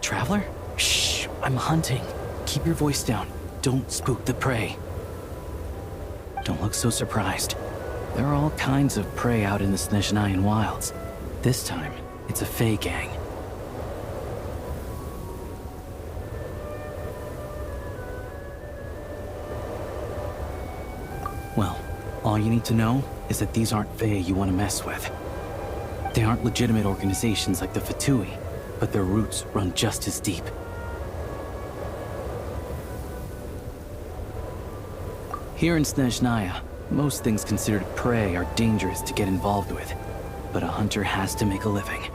Traveler? Shh, I'm hunting. Keep your voice down. Don't spook the prey. Don't look so surprised. There are all kinds of prey out in the Snezhnayan wilds. This time, it's a Fey gang. Well, all you need to know is that these aren't Fey you want to mess with. They aren't legitimate organizations like the Fatui, but their roots run just as deep. Here in Snezhnaya, most things considered prey are dangerous to get involved with, but a hunter has to make a living.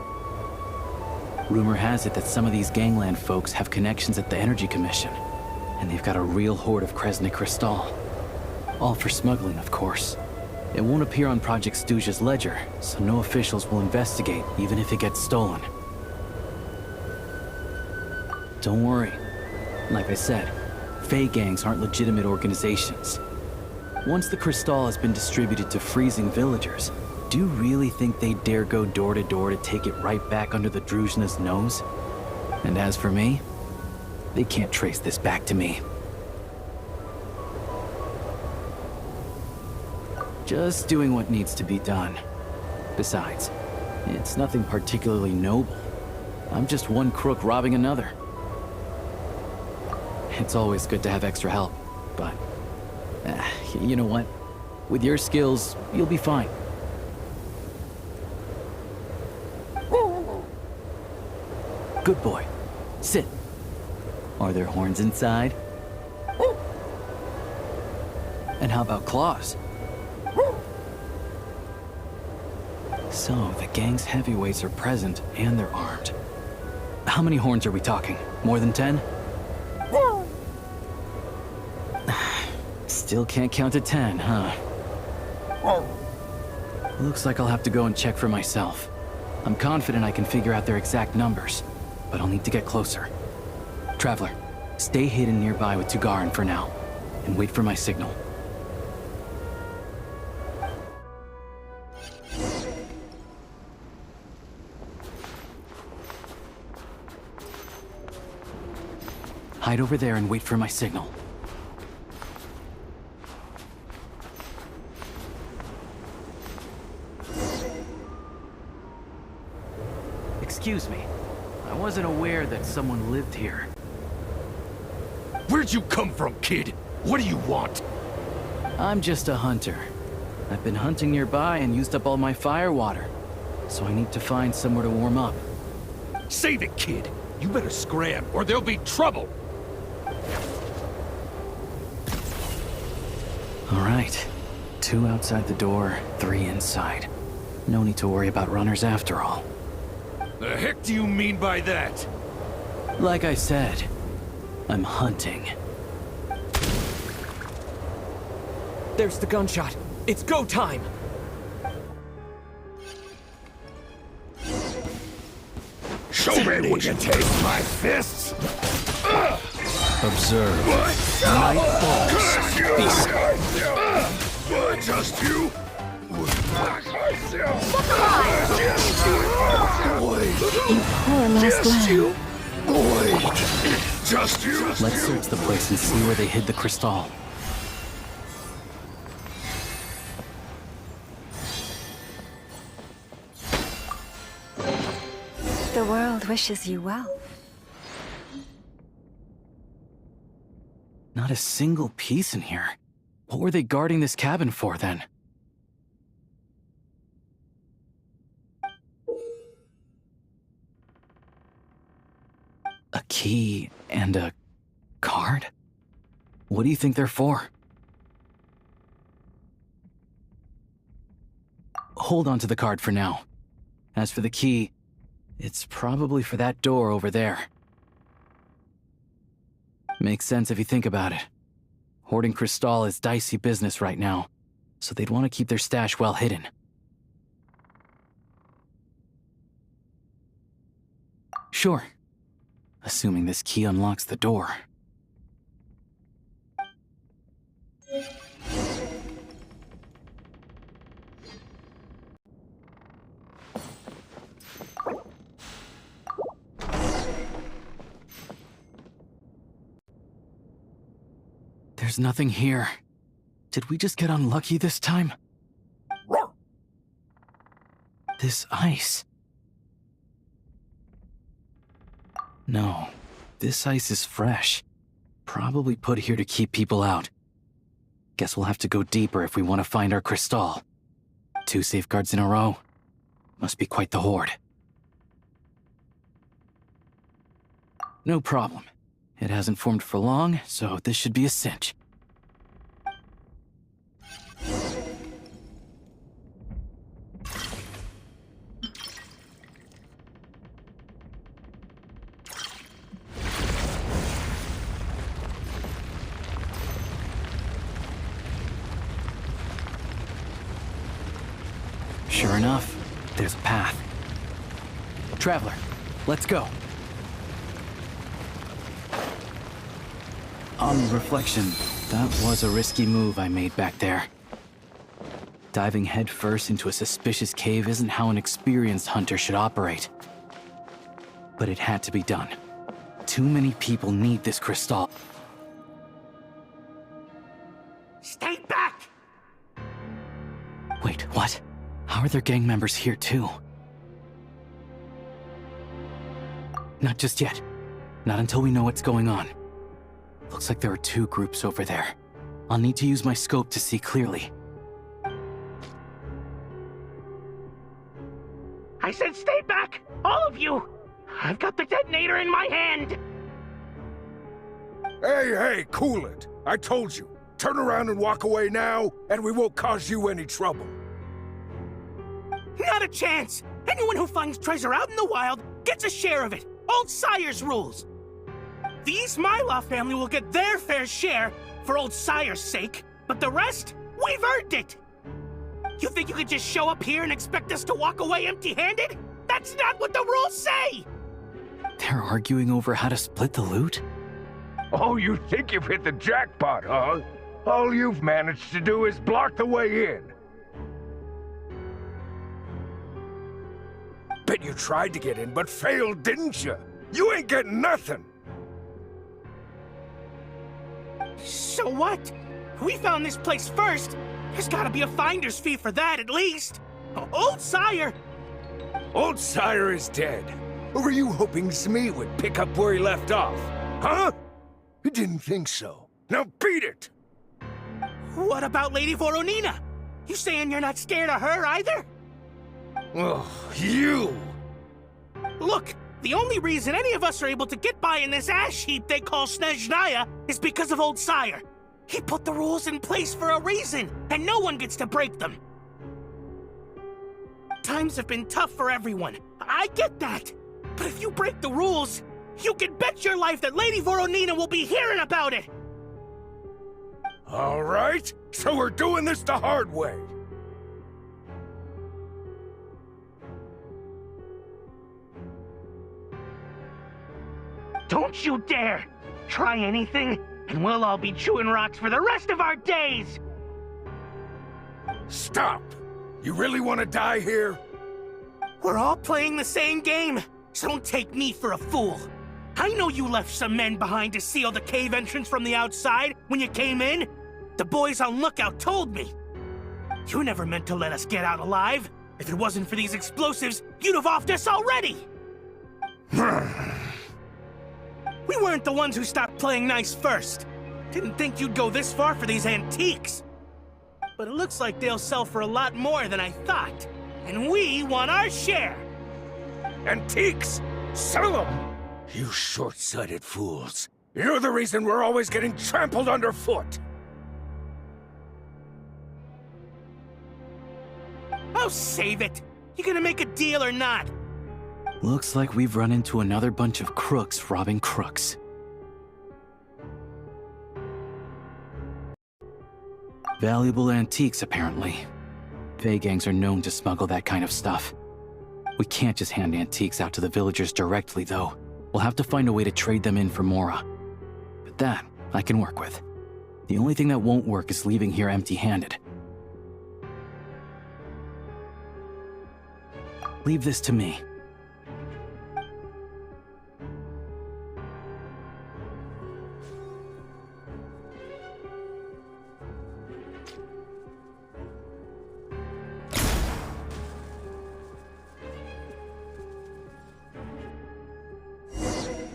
Rumor has it that some of these gangland folks have connections at the Energy Commission, and they've got a real hoard of Kresnik Crystal. All for smuggling, of course. It won't appear on Project Stooge's ledger, so no officials will investigate, even if it gets stolen. Don't worry. Like I said, Fey gangs aren't legitimate organizations. Once the crystal has been distributed to freezing villagers, do you really think they'd dare go door to door to take it right back under the Druzhna's nose? And as for me, they can't trace this back to me. Just doing what needs to be done. Besides, it's nothing particularly noble. I'm just one crook robbing another. It's always good to have extra help, but... you know what? With your skills, you'll be fine. Good boy. Sit. Are there horns inside? And how about claws? So, the gang's heavyweights are present, and they're armed. How many horns are we talking? More than 10? Still can't count to 10, huh? Looks like I'll have to go and check for myself. I'm confident I can figure out their exact numbers, but I'll need to get closer. Traveler, stay hidden nearby with Tugarin for now, and wait for my signal. Hide over there and wait for my signal. Excuse me. I wasn't aware that someone lived here. Where'd you come from, kid? What do you want? I'm just a hunter. I've been hunting nearby and used up all my fire water, so I need to find somewhere to warm up. Save it, kid. You better scram, or there'll be trouble. All right. 2 outside the door, 3 inside. No need to worry about runners after all. The heck do you mean by that? Like I said, I'm hunting. There's the gunshot. It's go time! Show me what you taste my fists! Observe. Night falls. Just you? You poor lost lamb. Just you? Let's search the place and see where they hid the crystal. The world wishes you well. Not a single piece in here. What were they guarding this cabin for, then? A key and a card? What do you think they're for? Hold on to the card for now. As for the key, it's probably for that door over there. Makes sense if you think about it. Hoarding Crystal is dicey business right now, so they'd want to keep their stash well hidden. Sure. Assuming this key unlocks the door. There's nothing here. Did we just get unlucky this time? This ice. No, this ice is fresh. Probably put here to keep people out. Guess we'll have to go deeper if we want to find our Crystal. 2 safeguards in a row. Must be quite the hoard. No problem. It hasn't formed for long, so this should be a cinch. Sure enough, there's a path. Traveler, let's go. On reflection, that was a risky move I made back there. Diving headfirst into a suspicious cave isn't how an experienced hunter should operate. But it had to be done. Too many people need this Crystal. Stay back! Wait, what? How are their gang members here too? Not just yet. Not until we know what's going on. Looks like there are 2 groups over there. I'll need to use my scope to see clearly. I said stay back! All of you! I've got the detonator in my hand! Hey, cool it. I told you. Turn around and walk away now, and we won't cause you any trouble. Not a chance! Anyone who finds treasure out in the wild gets a share of it. Old Sire's rules. The East Mylaw family will get their fair share for Old Sire's sake, but the rest, we've earned it! You think you could just show up here and expect us to walk away empty-handed? That's not what the rules say! They're arguing over how to split the loot? Oh, you think you've hit the jackpot, huh? All you've managed to do is block the way in. Bet you tried to get in, but failed, didn't you? You ain't getting nothing! So what? We found this place first. There's gotta be a finder's fee for that, at least. Old Sire! Old Sire is dead. Or were you hoping Smee would pick up where he left off? Huh? You didn't think so. Now beat it! What about Lady Voronina? You saying you're not scared of her either? Oh, you! Look, the only reason any of us are able to get by in this ash heap they call Snezhnaya is because of Old Sire. He put the rules in place for a reason, and no one gets to break them. Times have been tough for everyone. I get that. But if you break the rules, you can bet your life that Lady Voronina will be hearing about it. All right, so we're doing this the hard way. Don't you dare! Try anything, and we'll all be chewing rocks for the rest of our days! Stop! You really want to die here? We're all playing the same game, so don't take me for a fool. I know you left some men behind to seal the cave entrance from the outside when you came in. The boys on lookout told me. You never meant to let us get out alive. If it wasn't for these explosives, you'd have offed us already! We weren't the ones who stopped playing nice first. Didn't think you'd go this far for these antiques. But it looks like they'll sell for a lot more than I thought. And we want our share. Antiques? Sell them! You short-sighted fools. You're the reason we're always getting trampled underfoot. Oh, save it. You gonna make a deal or not? Looks like we've run into another bunch of crooks robbing crooks. Valuable antiques, apparently. Fey gangs are known to smuggle that kind of stuff. We can't just hand antiques out to the villagers directly, though. We'll have to find a way to trade them in for Mora. But that, I can work with. The only thing that won't work is leaving here empty-handed. Leave this to me.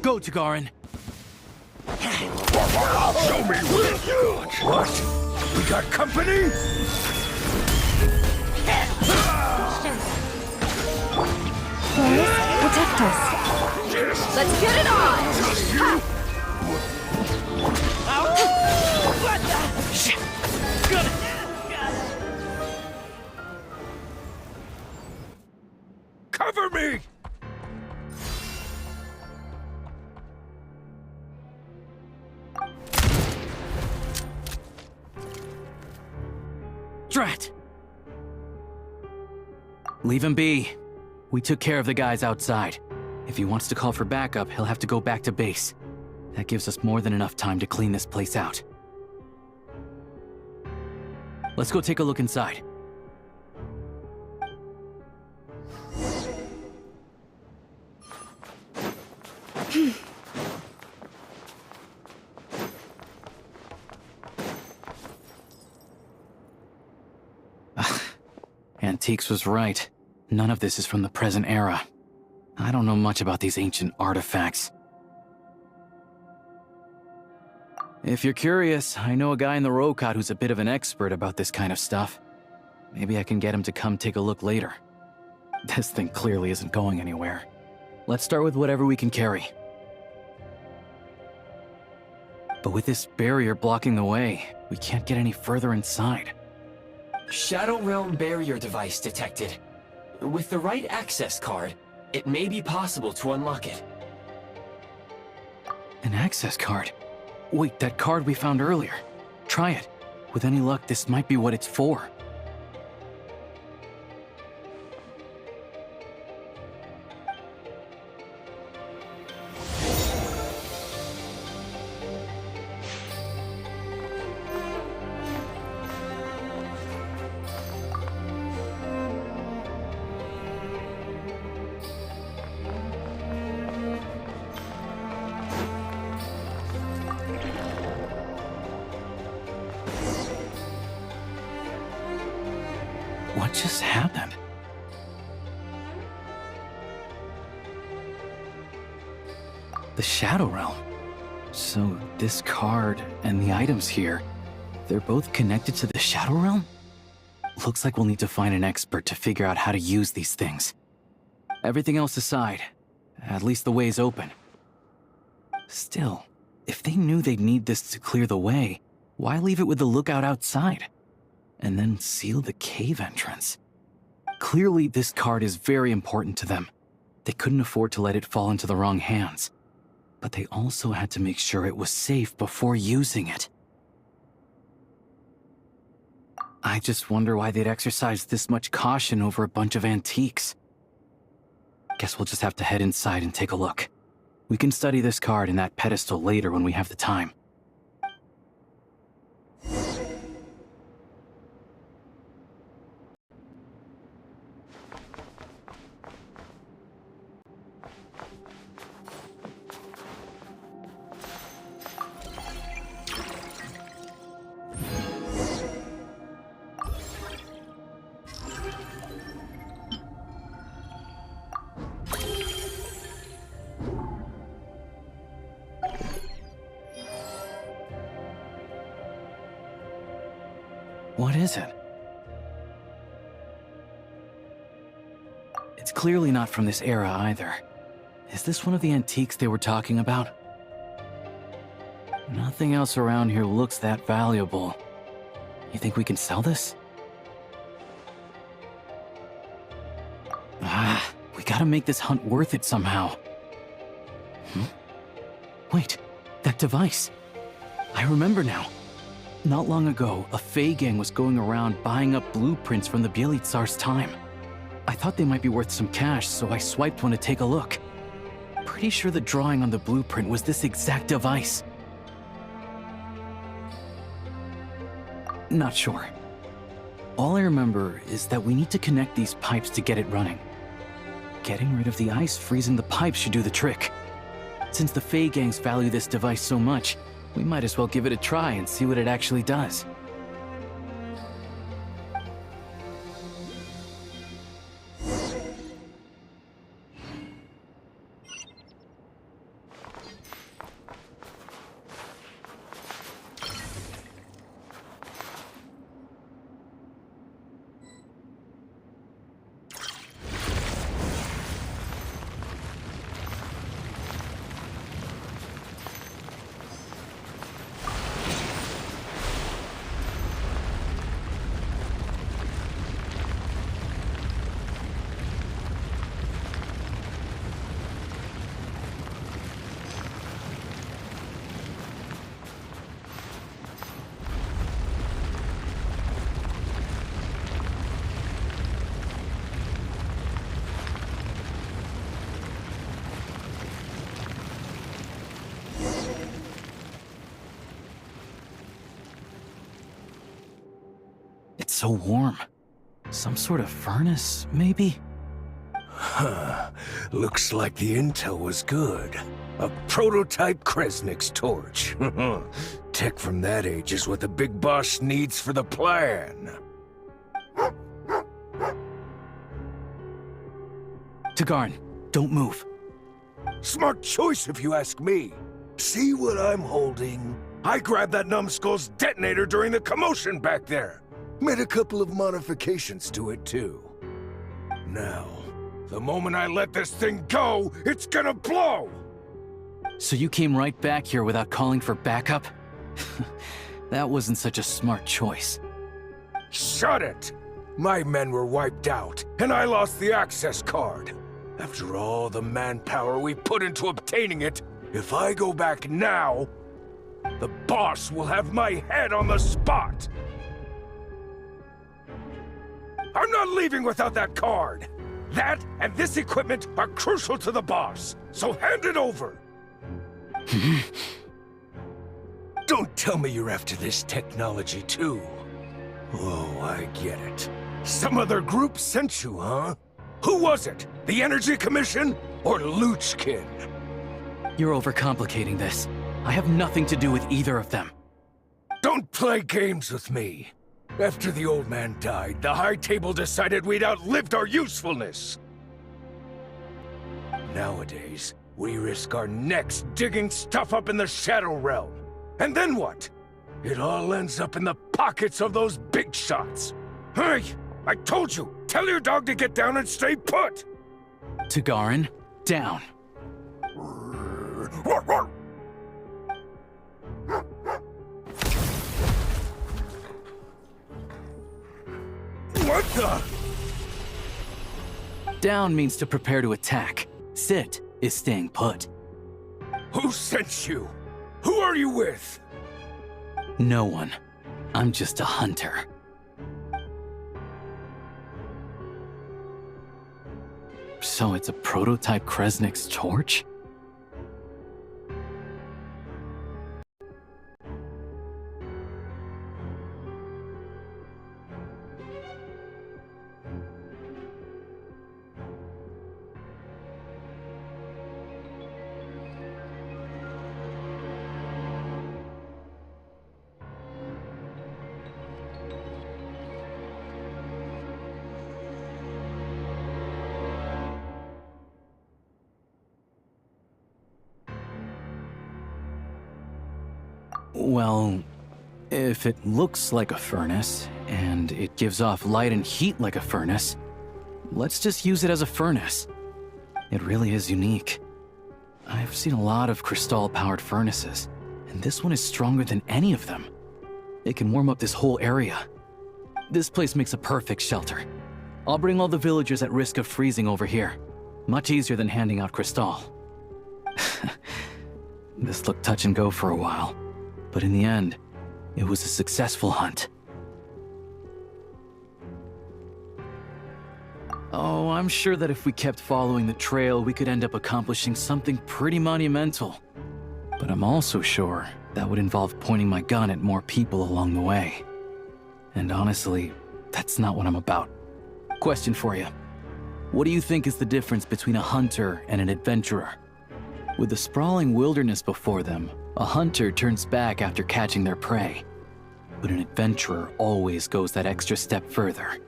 Go, Tagarin. Show me what you got. What? We got company? Boris, protect us. Let's get it on! What the? Shit. Cover me! Drat! Leave him be. We took care of the guys outside. If he wants to call for backup, he'll have to go back to base. That gives us more than enough time to clean this place out. Let's go take a look inside. Antiques was right. None of this is from the present era. I don't know much about these ancient artifacts. If you're curious, I know a guy in the Rokot who's a bit of an expert about this kind of stuff. Maybe I can get him to come take a look later. This thing clearly isn't going anywhere. Let's start with whatever we can carry. But with this barrier blocking the way, we can't get any further inside. Shadow Realm barrier device detected. With the right access card, it may be possible to unlock it. An access card? Wait, that card we found earlier. Try it. With any luck, this might be what it's for. What just happened? The Shadow Realm. So this card and the items here, they're both connected to the Shadow Realm? Looks like we'll need to find an expert to figure out how to use these things. Everything else aside, at least the way's open. Still, if they knew they'd need this to clear the way, why leave it with the lookout outside? And then seal the cave entrance. Clearly, this card is very important to them. They couldn't afford to let it fall into the wrong hands. But they also had to make sure it was safe before using it. I just wonder why they'd exercise this much caution over a bunch of antiques. Guess we'll just have to head inside and take a look. We can study this card and that pedestal later when we have the time. What is it? It's clearly not from this era either. Is this one of the antiques they were talking about? Nothing else around here looks that valuable. You think we can sell this? We gotta make this hunt worth it somehow. Wait, that device. I remember now. Not long ago, a Fey gang was going around buying up blueprints from the Bielitsar's time. I thought they might be worth some cash, so I swiped one to take a look. Pretty sure the drawing on the blueprint was this exact device. Not sure. All I remember is that we need to connect these pipes to get it running. Getting rid of the ice freezing the pipes should do the trick. Since the Fey gangs value this device so much, we might as well give it a try and see what it actually does. It's so warm. Some sort of furnace, maybe? Huh. Looks like the intel was good. A prototype Kresnik's torch. Tech from that age is what the big boss needs for the plan. Tagarin, don't move. Smart choice if you ask me. See what I'm holding? I grabbed that numbskull's detonator during the commotion back there. Made a couple of modifications to it too. Now, the moment I let this thing go, it's gonna blow! So you came right back here without calling for backup? That wasn't such a smart choice. Shut it! My men were wiped out, and I lost the access card. After all the manpower we put into obtaining it, if I go back now, the boss will have my head on the spot! I'm not leaving without that card! That and this equipment are crucial to the boss, so hand it over! Don't tell me you're after this technology too. Oh, I get it. Some other group sent you, huh? Who was it? The Energy Commission or Luchkin? You're overcomplicating this. I have nothing to do with either of them. Don't play games with me. After the old man died, the High Table decided we'd outlived our usefulness. Nowadays, we risk our necks digging stuff up in the Shadow Realm. And then what? It all ends up in the pockets of those big shots. Hey, I told you, tell your dog to get down and stay put! Tagarin, down. What the? Down means to prepare to attack. Sit is staying put. Who sent you? Who are you with? No one. I'm just a hunter. So it's a prototype Kresnik's torch? Well, If it looks like a furnace, and it gives off light and heat like a furnace, let's just use it as a furnace. It really is unique. I've seen a lot of crystal-powered furnaces, and this one is stronger than any of them. It can warm up this whole area. This place makes a perfect shelter. I'll bring all the villagers at risk of freezing over here. Much easier than handing out crystal. This looked touch and go for a while, but in the end, it was a successful hunt. Oh, I'm sure that if we kept following the trail, we could end up accomplishing something pretty monumental. But I'm also sure that would involve pointing my gun at more people along the way. And honestly, that's not what I'm about. Question for you. What do you think is the difference between a hunter and an adventurer? With the sprawling wilderness before them, a hunter turns back after catching their prey. But an adventurer always goes that extra step further.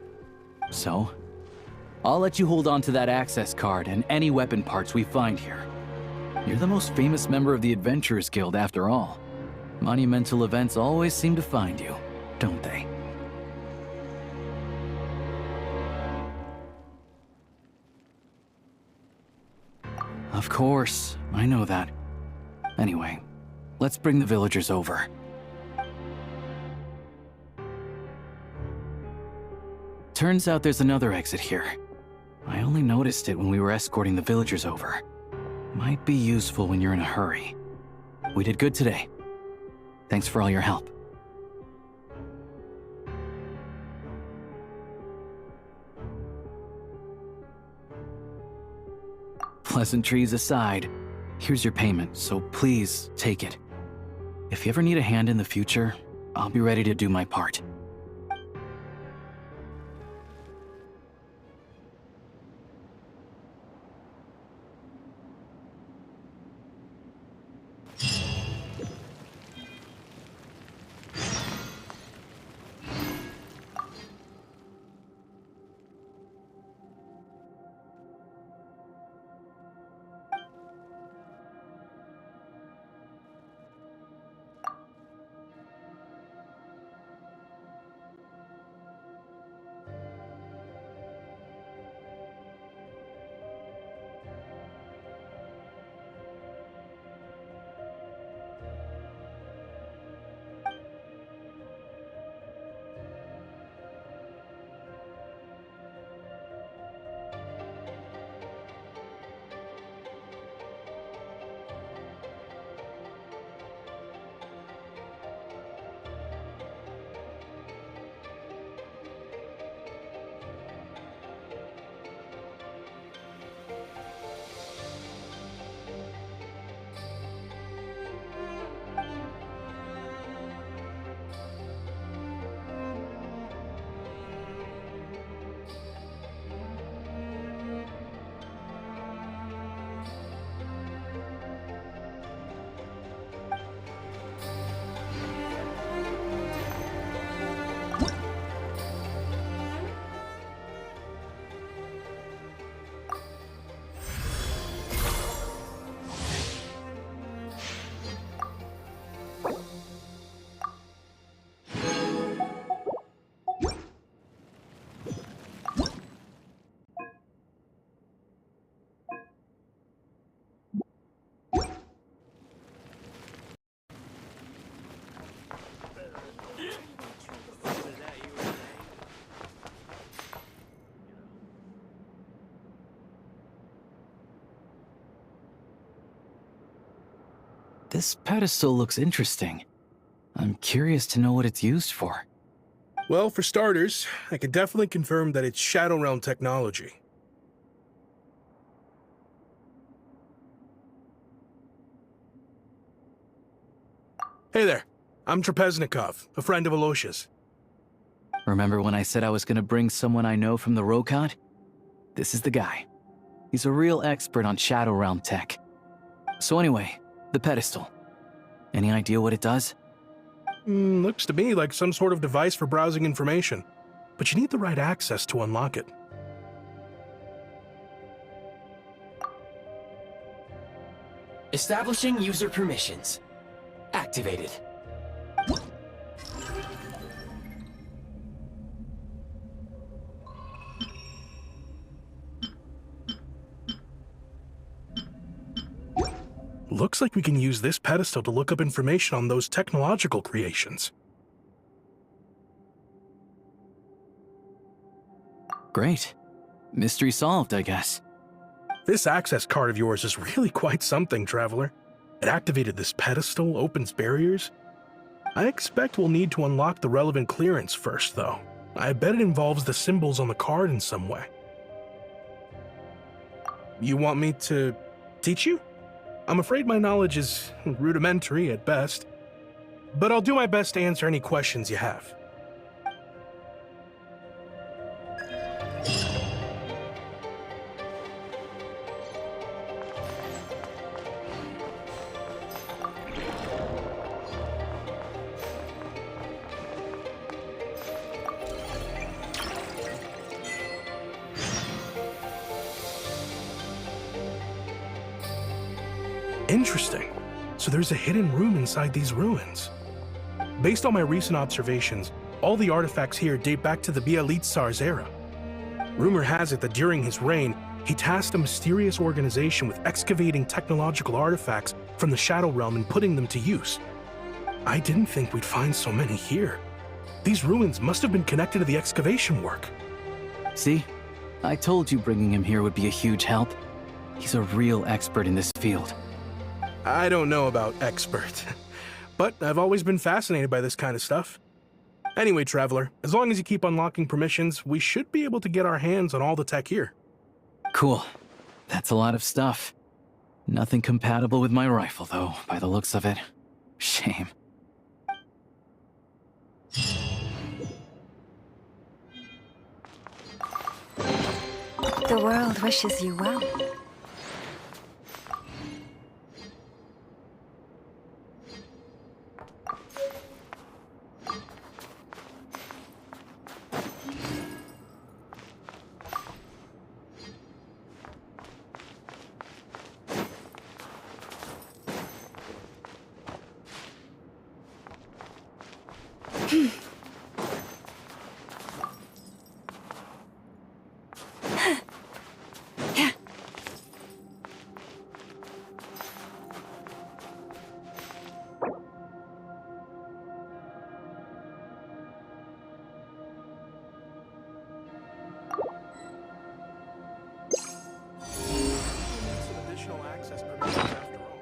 So, I'll let you hold on to that access card and any weapon parts we find here. You're the most famous member of the Adventurers Guild after all. Monumental events always seem to find you, don't they? Of course, I know that. Anyway, let's bring the villagers over. Turns out there's another exit here. I only noticed it when we were escorting the villagers over. Might be useful when you're in a hurry. We did good today. Thanks for all your help. Pleasantries aside, here's your payment, so please take it. If you ever need a hand in the future, I'll be ready to do my part. This pedestal looks interesting. I'm curious to know what it's used for. Well, for starters, I can definitely confirm that it's Shadow Realm technology. Hey there, I'm Trapeznikov, a friend of Alosha's. Remember when I said I was gonna bring someone I know from the Rokad? This is the guy. He's a real expert on Shadow Realm tech. So anyway, the pedestal. Any idea what it does? Looks to me like some sort of device for browsing information, but you need the right access to unlock it. Establishing user permissions. Activated. Looks like we can use this pedestal to look up information on those technological creations. Great. Mystery solved, I guess. This access card of yours is really quite something, Traveler. It activated this pedestal, opens barriers. I expect we'll need to unlock the relevant clearance first, though. I bet it involves the symbols on the card in some way. You want me to teach you? I'm afraid my knowledge is rudimentary at best, but I'll do my best to answer any questions you have. Interesting. So there's a hidden room inside these ruins. Based on my recent observations, all the artifacts here date back to the Bielitsar's era. Rumor has it that during his reign, he tasked a mysterious organization with excavating technological artifacts from the Shadow Realm and putting them to use. I didn't think we'd find so many here. These ruins must have been connected to the excavation work. See? I told you bringing him here would be a huge help. He's a real expert in this field. I don't know about expert, but I've always been fascinated by this kind of stuff. Anyway, Traveler, as long as you keep unlocking permissions, we should be able to get our hands on all the tech here. Cool. That's a lot of stuff. Nothing compatible with my rifle, though, by the looks of it. Shame. The world wishes you well. Some additional access permissions after all.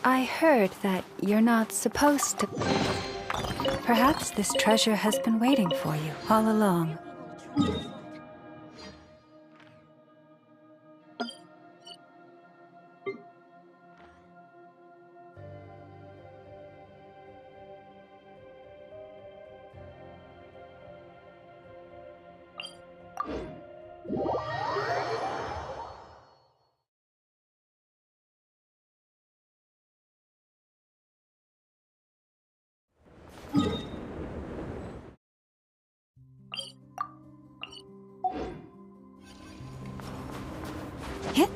I heard that you're not supposed to. Perhaps this treasure has been waiting for you all along. Hit.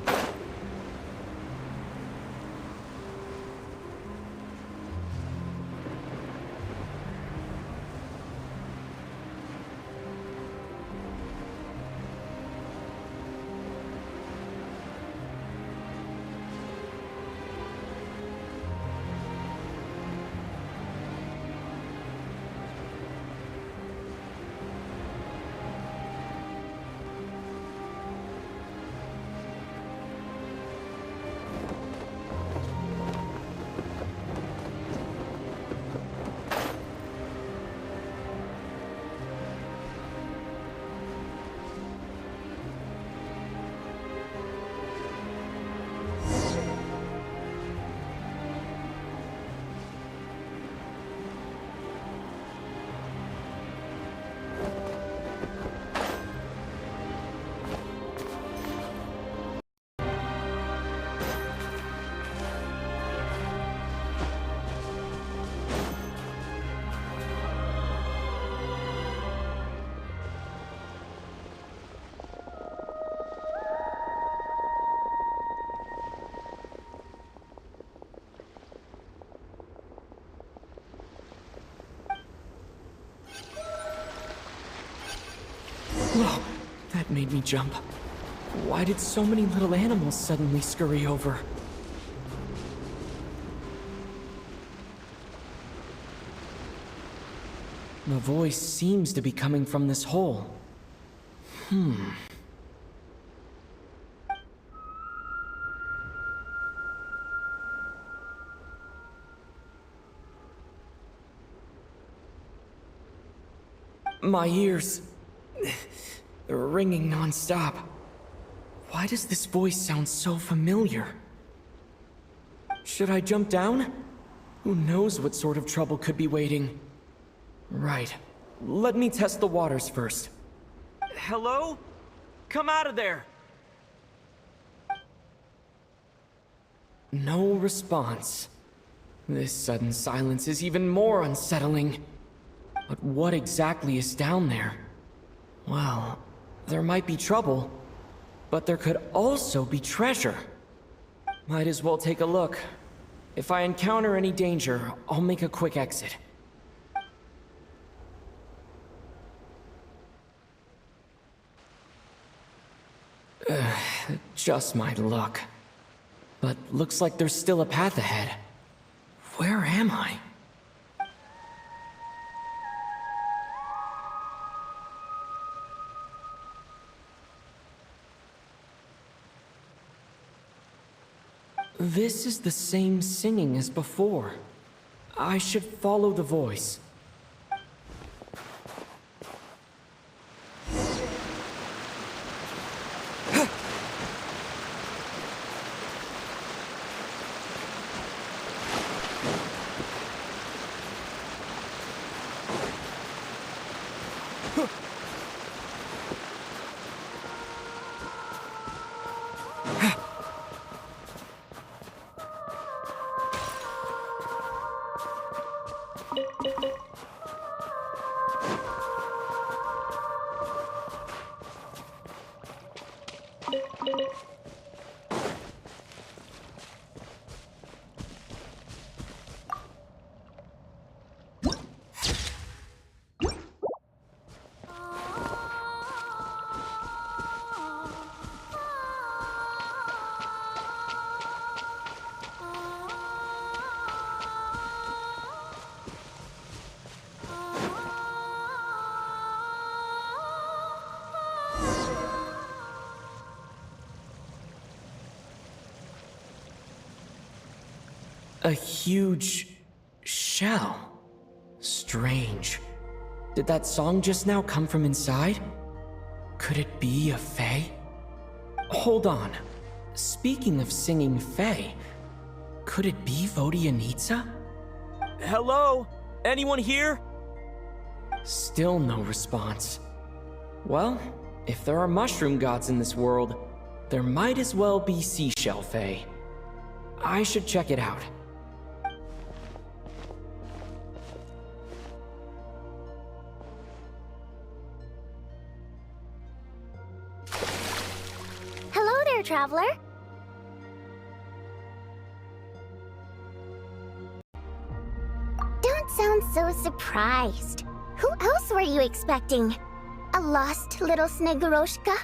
Whoa, that made me jump. Why did so many little animals suddenly scurry over? The voice seems to be coming from this hole. My ears... they're ringing non-stop. Why does this voice sound so familiar? Should I jump down? Who knows what sort of trouble could be waiting? Right. Let me test the waters first. Hello? Come out of there! No response. This sudden silence is even more unsettling. But what exactly is down there? Well, there might be trouble, but there could also be treasure. Might as well take a look. If I encounter any danger, I'll make a quick exit. Just my luck. But looks like there's still a path ahead. Where am I? This is the same singing as before. I should follow the voice. A huge shell. Strange. Did that song just now come from inside? Could it be a fae? Hold on. Speaking of singing fae, could it be Vodianitsa? Hello? Anyone here? Still no response. Well, if there are mushroom gods in this world, there might as well be seashell fae. I should check it out. Hello there, traveler. Don't sound so surprised. Who else were you expecting? A lost little Snegoroshka?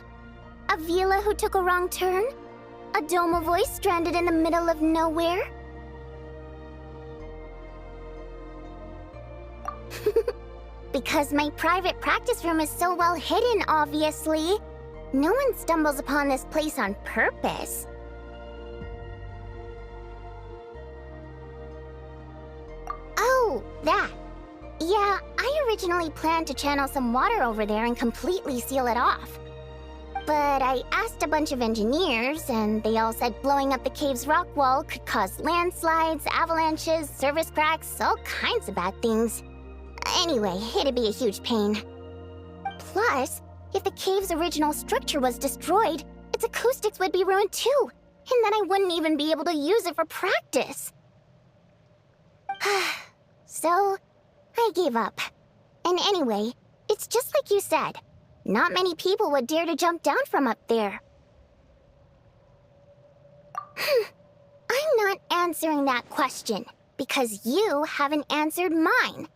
A Vila who took a wrong turn? A Domovoy stranded in the middle of nowhere? Because my private practice room is so well hidden, obviously. No one stumbles upon this place on purpose. Oh, that. Yeah, I originally planned to channel some water over there and completely seal it off. But I asked a bunch of engineers, and they all said blowing up the cave's rock wall could cause landslides, avalanches, surface cracks, all kinds of bad things. Anyway, it'd be a huge pain. Plus, if the cave's original structure was destroyed, its acoustics would be ruined too, and then I wouldn't even be able to use it for practice. So, I gave up. And anyway, it's just like you said. Not many people would dare to jump down from up there. I'm not answering that question, because you haven't answered mine.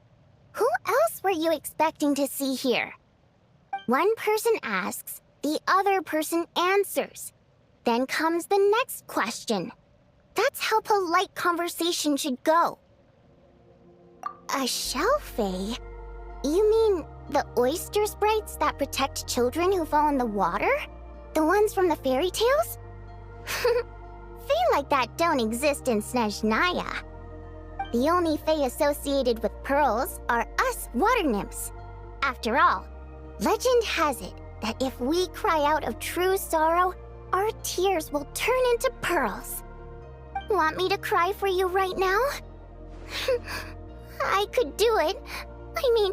Who else were you expecting to see here? One person asks, the other person answers. Then comes the next question. That's how polite conversation should go. A shell fae? You mean the oyster sprites that protect children who fall in the water? The ones from the fairy tales? Fae like that don't exist in Snezhnaya. The only fae associated with pearls are us water nymphs. After all, legend has it that if we cry out of true sorrow, our tears will turn into pearls. Want me to cry for you right now? I could do it. I mean,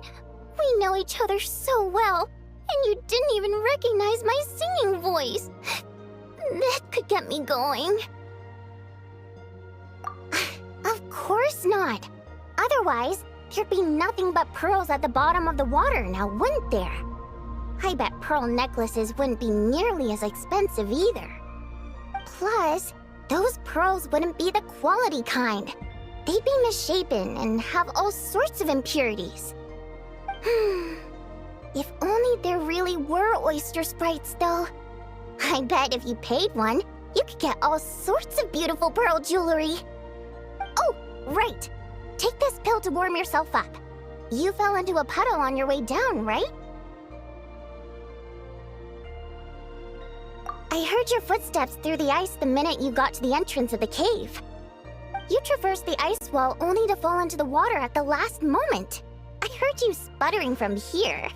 we know each other so well, and you didn't even recognize my singing voice. That could get me going. Of course not. Otherwise, there'd be nothing but pearls at the bottom of the water now, wouldn't there? I bet pearl necklaces wouldn't be nearly as expensive either. Plus, those pearls wouldn't be the quality kind. They'd be misshapen and have all sorts of impurities. If only there really were oyster sprites, though. I bet if you paid one, you could get all sorts of beautiful pearl jewelry. Oh, right. Take this pill to warm yourself up. You fell into a puddle on your way down, right? I heard your footsteps through the ice the minute you got to the entrance of the cave. You traversed the ice wall only to fall into the water at the last moment. I heard you sputtering from here.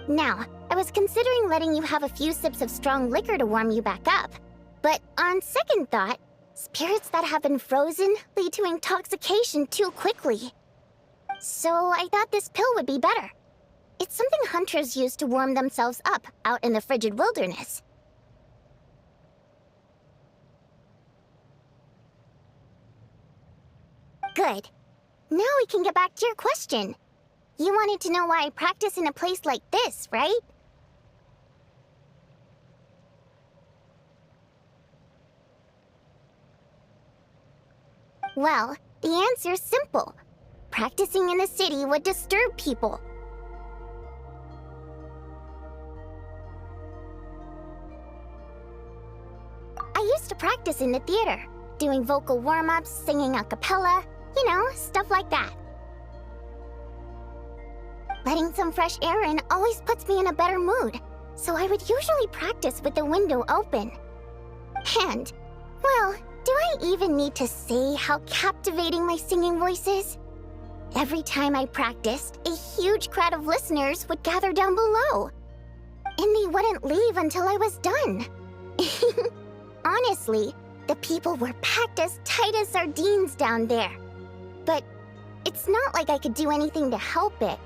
Now, I was considering letting you have a few sips of strong liquor to warm you back up. But on second thought, spirits that have been frozen lead to intoxication too quickly. So I thought this pill would be better. It's something hunters use to warm themselves up out in the frigid wilderness. Good. Now we can get back to your question. You wanted to know why I practice in a place like this, right? Well, the answer's simple. Practicing in the city would disturb people. I used to practice in the theater, doing vocal warm-ups, singing a cappella, you know, stuff like that. Letting some fresh air in always puts me in a better mood, so I would usually practice with the window open. And Well, do I even need to say how captivating my singing voice is? Every time I practiced, a huge crowd of listeners would gather down below. And they wouldn't leave until I was done. Honestly, the people were packed as tight as sardines down there. But it's not like I could do anything to help it.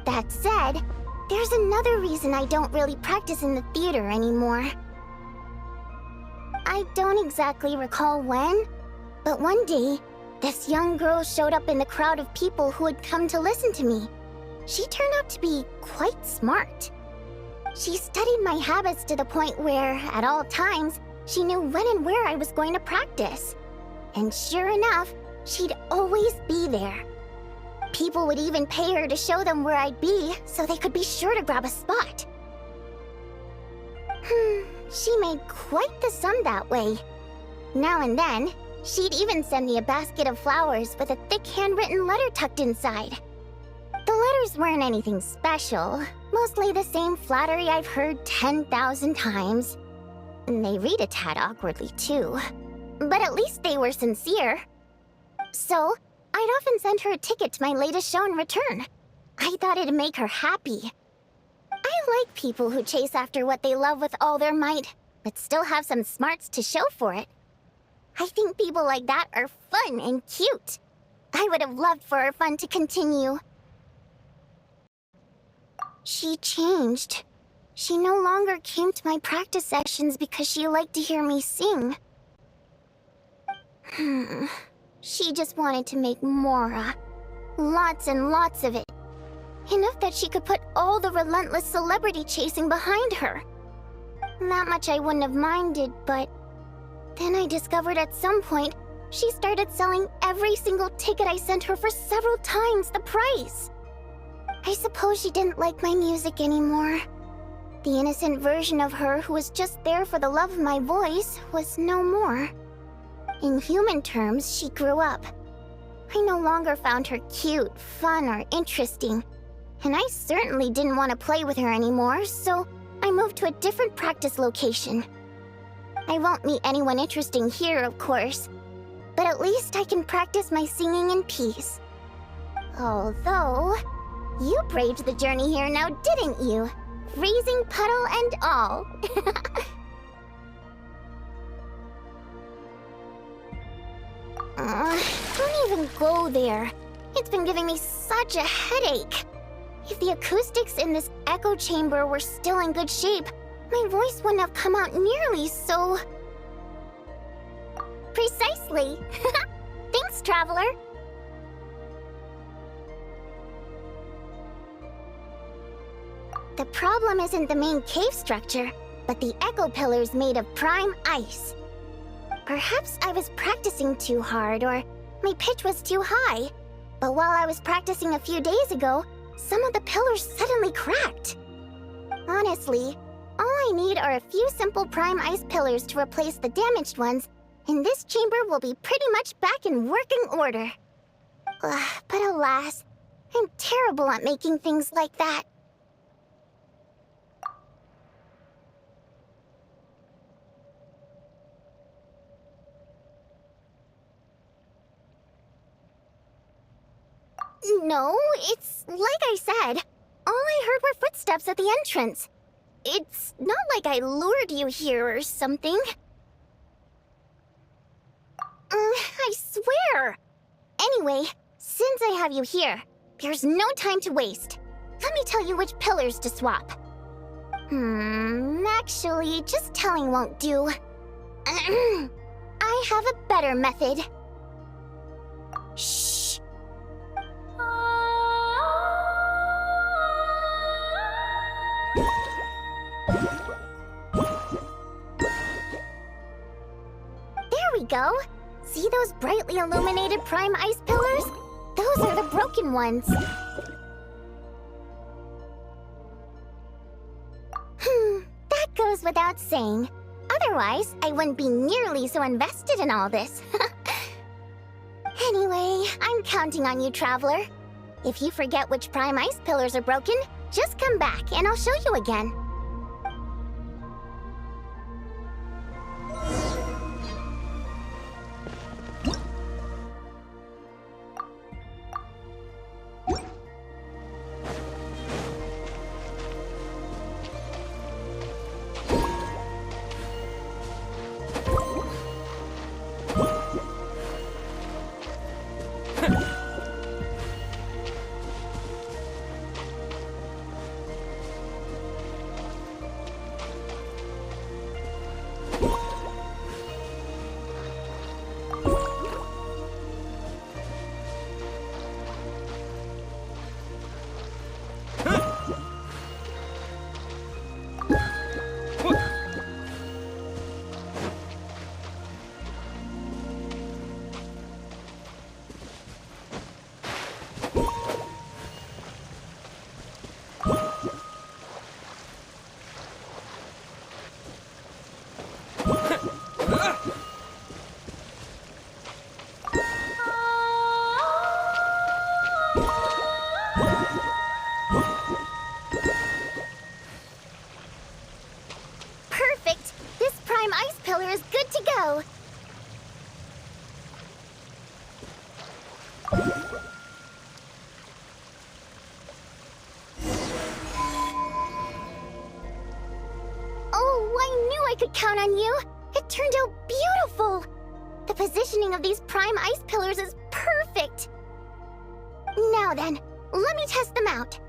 That said, there's another reason I don't really practice in the theater anymore. I don't exactly recall when, but one day, this young girl showed up in the crowd of people who had come to listen to me. She turned out to be quite smart. She studied my habits to the point where, at all times, she knew when and where I was going to practice. And sure enough, she'd always be there. People would even pay her to show them where I'd be, so they could be sure to grab a spot. She made quite the sum that way. Now and then, she'd even send me a basket of flowers with a thick handwritten letter tucked inside. The letters weren't anything special, mostly the same flattery I've heard 10,000 times. And they read a tad awkwardly too. But at least they were sincere. So, I'd often send her a ticket to my latest show in return. I thought it'd make her happy. I like people who chase after what they love with all their might, but still have some smarts to show for it. I think people like that are fun and cute. I would have loved for our fun to continue. She changed. She no longer came to my practice sessions because she liked to hear me sing. She just wanted to make more. Lots and lots of it. Enough that she could put all the relentless celebrity chasing behind her. That much I wouldn't have minded, but then I discovered at some point she started selling every single ticket I sent her for several times the price. I suppose she didn't like my music anymore. The innocent version of her who was just there for the love of my voice was no more. In human terms, she grew up. I no longer found her cute, fun, or interesting. And I certainly didn't want to play with her anymore, so I moved to a different practice location. I won't meet anyone interesting here, of course, but at least I can practice my singing in peace. Although, you braved the journey here now, didn't you? Freezing puddle and all. Don't even go there. It's been giving me such a headache. If the acoustics in this echo chamber were still in good shape, my voice wouldn't have come out nearly so... Precisely. Thanks, Traveler. The problem isn't the main cave structure, but the echo pillars made of prime ice. Perhaps I was practicing too hard, or my pitch was too high. But while I was practicing a few days ago, some of the pillars suddenly cracked. Honestly, all I need are a few simple prime ice pillars to replace the damaged ones, and this chamber will be pretty much back in working order. But alas, I'm terrible at making things like that. No, it's like I said. All I heard were footsteps at the entrance. It's not like I lured you here or something. I swear. Anyway, since I have you here, there's no time to waste. Let me tell you which pillars to swap. Actually, just telling won't do. I have a better method. Shh. There we go. See those brightly illuminated prime ice pillars? Those are the broken ones. That goes without saying. Otherwise, I wouldn't be nearly so invested in all this. Anyway, I'm counting on you, Traveler. If you forget which prime ice pillars are broken, just come back and I'll show you again. count on you. It turned out beautiful. The positioning of these prime ice pillars is perfect. Now then, let me test them out.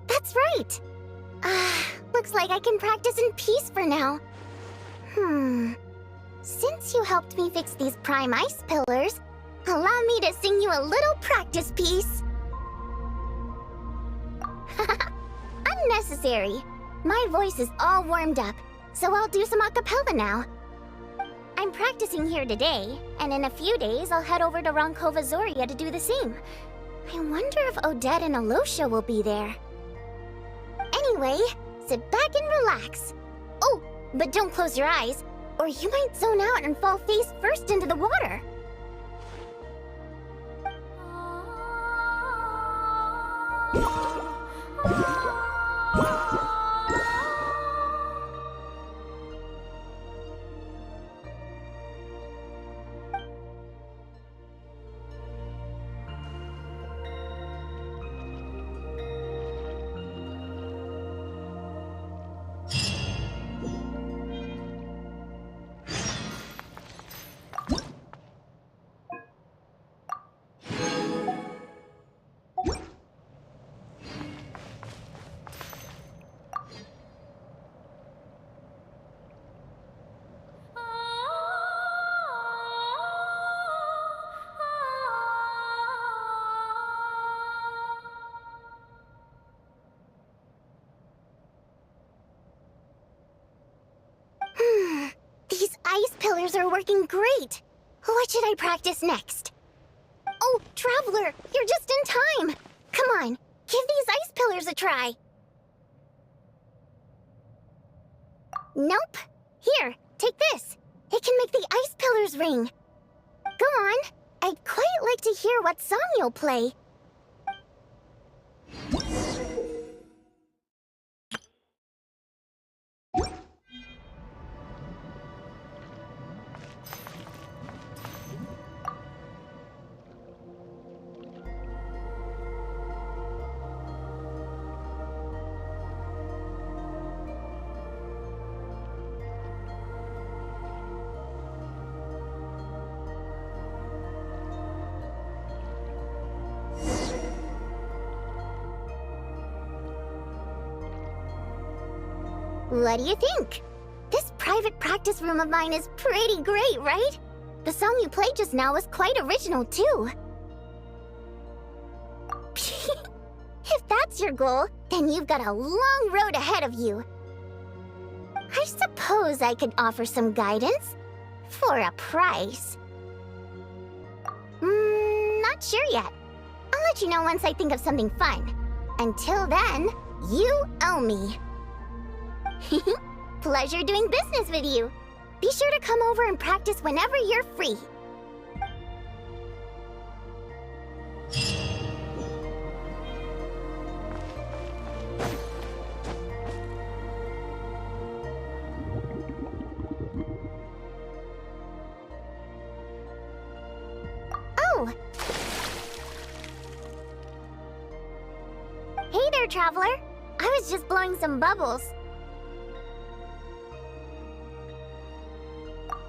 That's right. Looks like I can practice in peace for now. Since you helped me fix these prime ice pillars, allow me to sing you a little practice piece. Unnecessary. My voice is all warmed up, so I'll do some a cappella now. I'm practicing here today, and in a few days I'll head over to Ronkova Zoria to do the same. I wonder if Odette and Alosha will be there. Anyway, sit back and relax. Oh, but don't close your eyes, or you might zone out and fall face first into the water. These ice pillars are working great. What should I practice next? Oh, Traveler, you're just in time. Come on, give these ice pillars a try. Nope. Here, take this. It can make the ice pillars ring. Go on. I'd quite like to hear what song you'll play. What do you think? This private practice room of mine is pretty great, right? The song you played just now was quite original, too. If that's your goal, then you've got a long road ahead of you. I suppose I could offer some guidance for a price. Not sure yet. I'll let you know once I think of something fun. Until then, you owe me. Pleasure doing business with you. Be sure to come over and practice whenever you're free. Oh! Hey there, Traveler. I was just blowing some bubbles.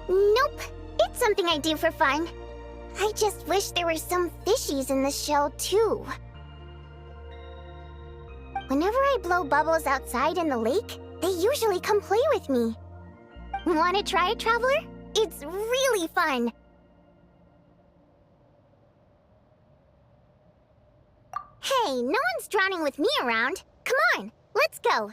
Nope, it's something I do for fun. I just wish there were some fishies in the shell, too. Whenever I blow bubbles outside in the lake, they usually come play with me. Wanna try it, Traveler? It's really fun. Hey, no one's drowning with me around. Come on, let's go.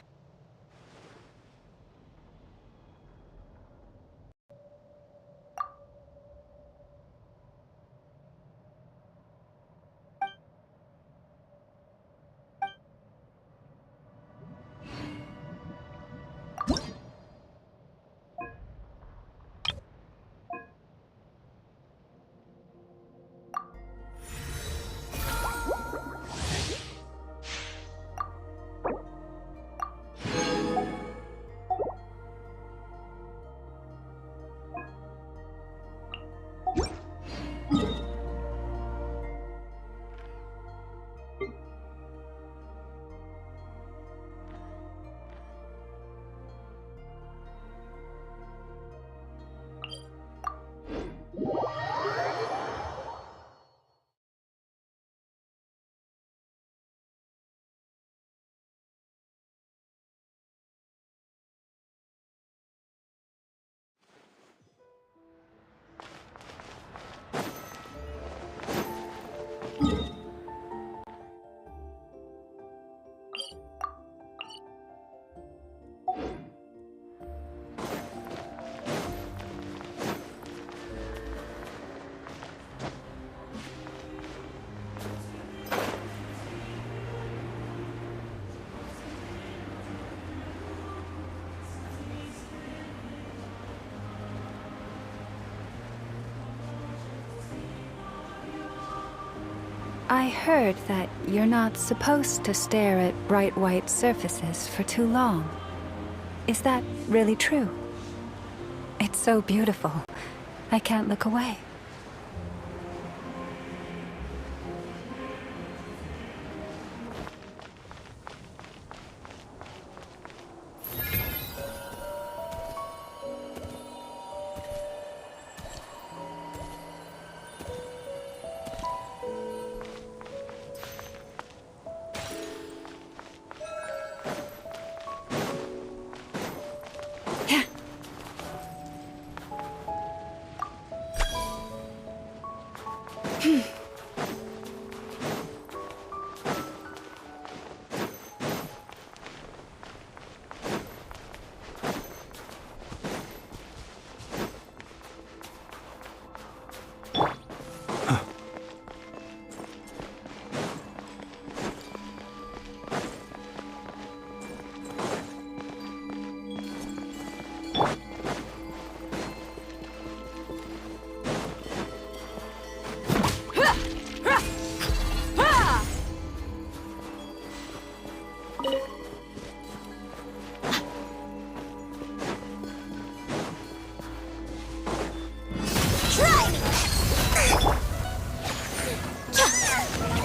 I heard that you're not supposed to stare at bright white surfaces for too long. Is that really true? It's so beautiful. I can't look away.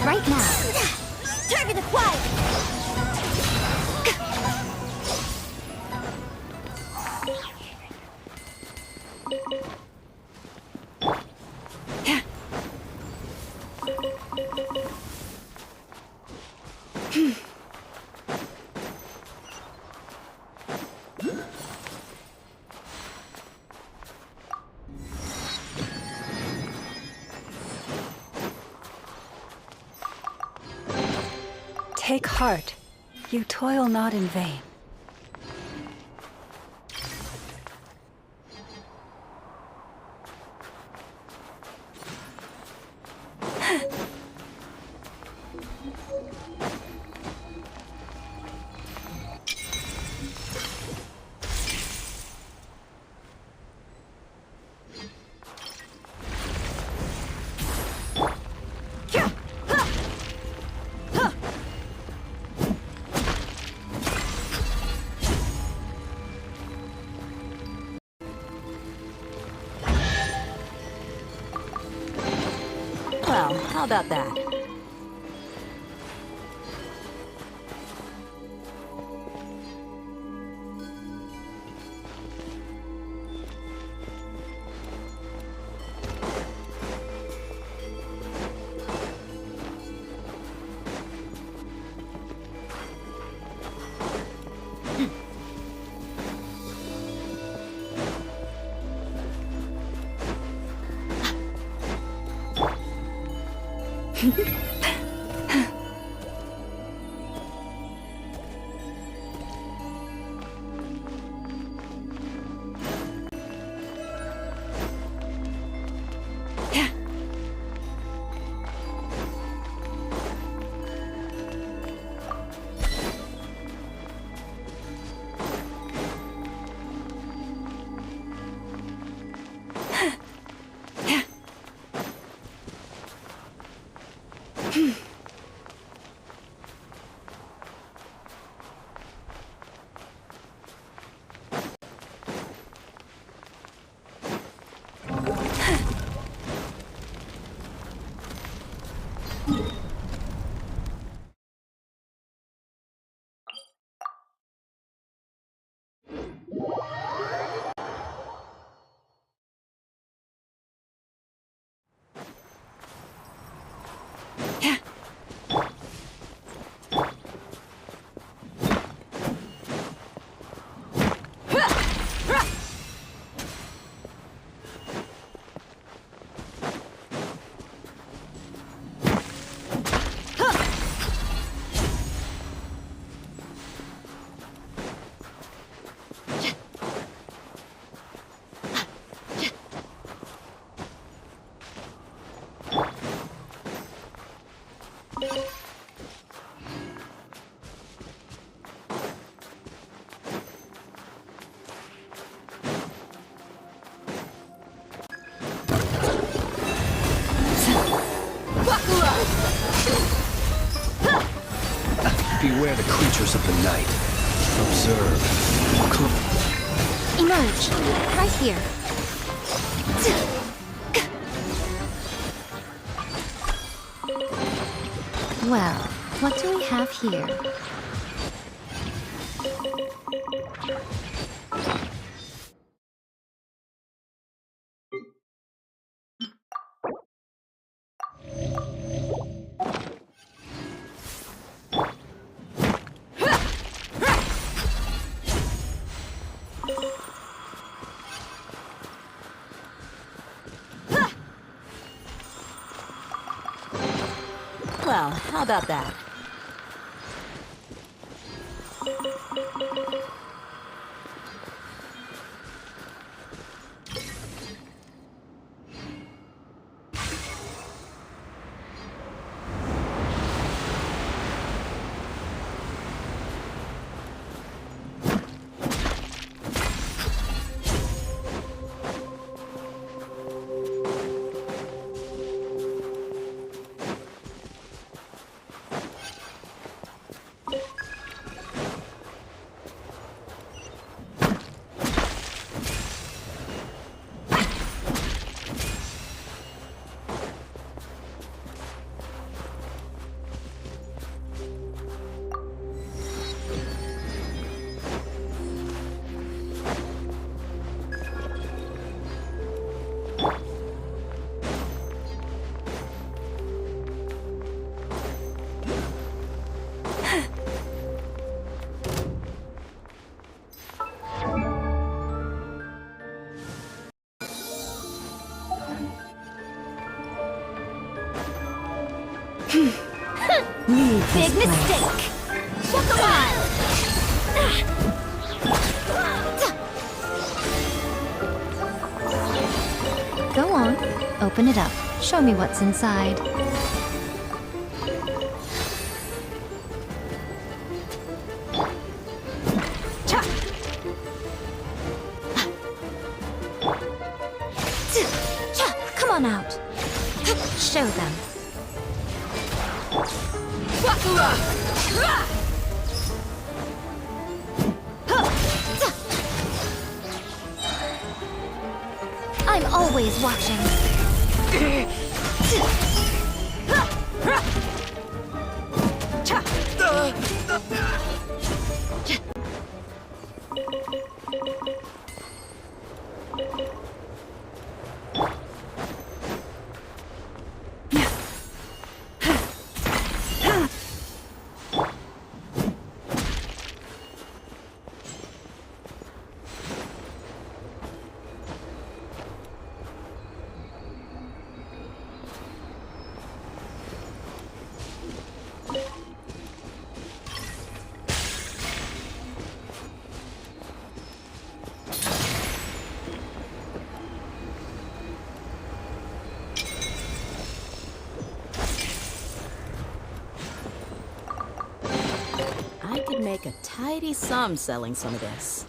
Right now. Turn to the quiet. Take heart. You toil not in vain. Well, how about that? creatures of the night. Observe. Emerge. Right here. Well, what do we have here? Well, how about that? Big mistake. Come on. Go on. Open it up. Show me what's inside. Come on out. Show them. I'm always watching. I could make a tidy sum selling some of this.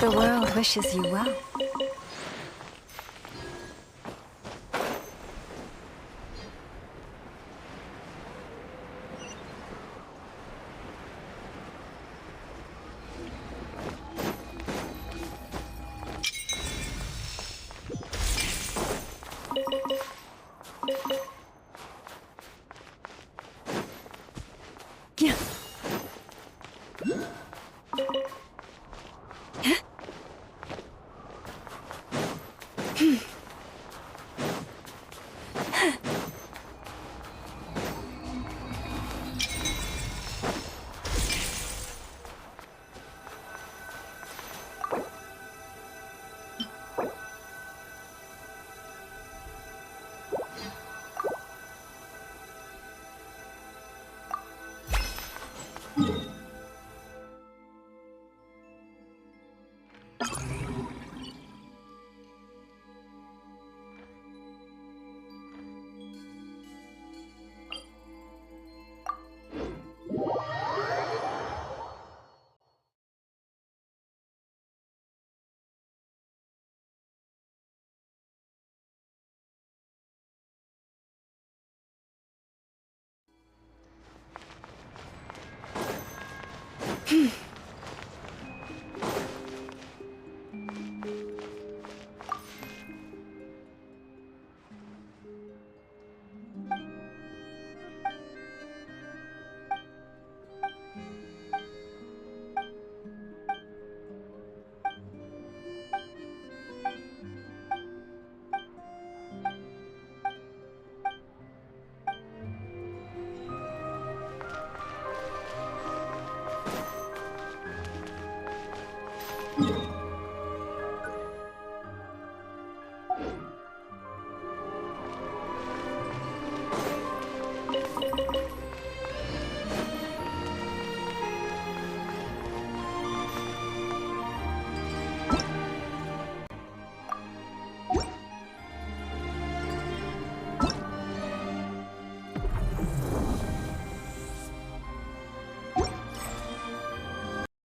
The world wishes you well. Yeah.